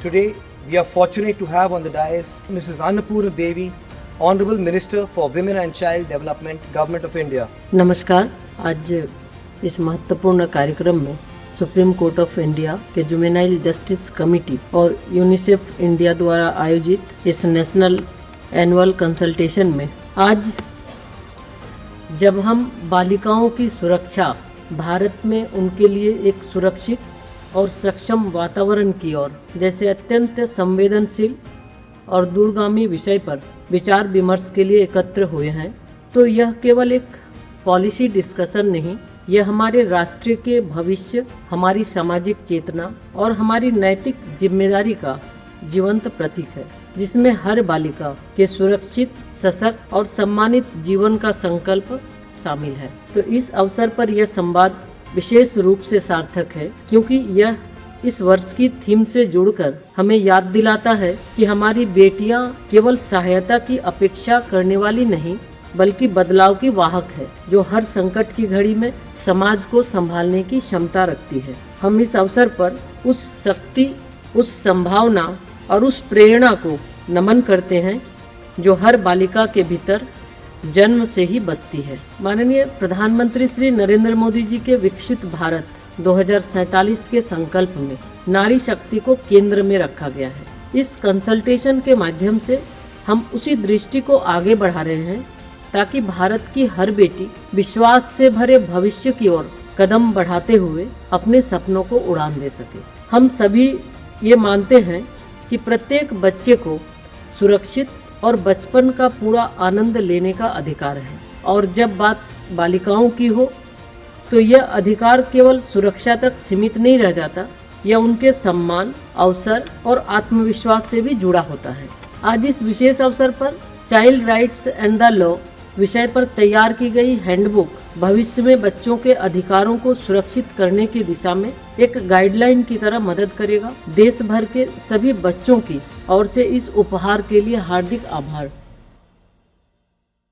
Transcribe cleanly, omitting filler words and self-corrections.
Today, we are fortunate to have on the dais Mrs. Annapurna Devi, Honorable Minister for Women and Child Development, Government of India. नमस्कार। आज इस महत्वपूर्ण कार्यक्रम में supreme court of India के juvenile justice committee और UNICEF India द्वारा आयोजित इस नेशनल एनुअल कंसल्टेशन में आज जब हम बालिकाओं की सुरक्षा, भारत में उनके लिए एक सुरक्षित और सक्षम वातावरण की ओर जैसे अत्यंत संवेदनशील और दूरगामी विषय पर विचार विमर्श के लिए एकत्र हुए हैं, तो यह केवल एक पॉलिसी डिस्कशन नहीं, यह हमारे राष्ट्र के भविष्य, हमारी सामाजिक चेतना और हमारी नैतिक जिम्मेदारी का जीवंत प्रतीक है, जिसमें हर बालिका के सुरक्षित, सशक्त और सम्मानित जीवन का संकल्प शामिल है। तो इस अवसर पर यह संवाद विशेष रूप से सार्थक है, क्योंकि यह इस वर्ष की थीम से जुड़कर हमें याद दिलाता है कि हमारी बेटियां केवल सहायता की अपेक्षा करने वाली नहीं, बल्कि बदलाव की वाहक है, जो हर संकट की घड़ी में समाज को संभालने की क्षमता रखती है। हम इस अवसर पर उस शक्ति, उस संभावना और उस प्रेरणा को नमन करते हैं जो हर बालिका के भीतर जन्म से ही बसती है। माननीय प्रधानमंत्री श्री नरेंद्र मोदी जी के विकसित भारत 2047 के संकल्प में नारी शक्ति को केंद्र में रखा गया है। इस कंसल्टेशन के माध्यम से हम उसी दृष्टि को आगे बढ़ा रहे हैं, ताकि भारत की हर बेटी विश्वास से भरे भविष्य की ओर कदम बढ़ाते हुए अपने सपनों को उड़ान दे सके। हम सभी ये मानते हैं कि प्रत्येक बच्चे को सुरक्षित और बचपन का पूरा आनंद लेने का अधिकार है, और जब बात बालिकाओं की हो तो यह अधिकार केवल सुरक्षा तक सीमित नहीं रह जाता, यह उनके सम्मान, अवसर और आत्मविश्वास से भी जुड़ा होता है। आज इस विशेष अवसर पर child rights and the law विषय पर तैयार की गई हैंडबुक भविष्य में बच्चों के अधिकारों को सुरक्षित करने की दिशा में एक गाइडलाइन की तरह मदद करेगा। देश भर के सभी बच्चों की ओर से इस उपहार के लिए हार्दिक आभार।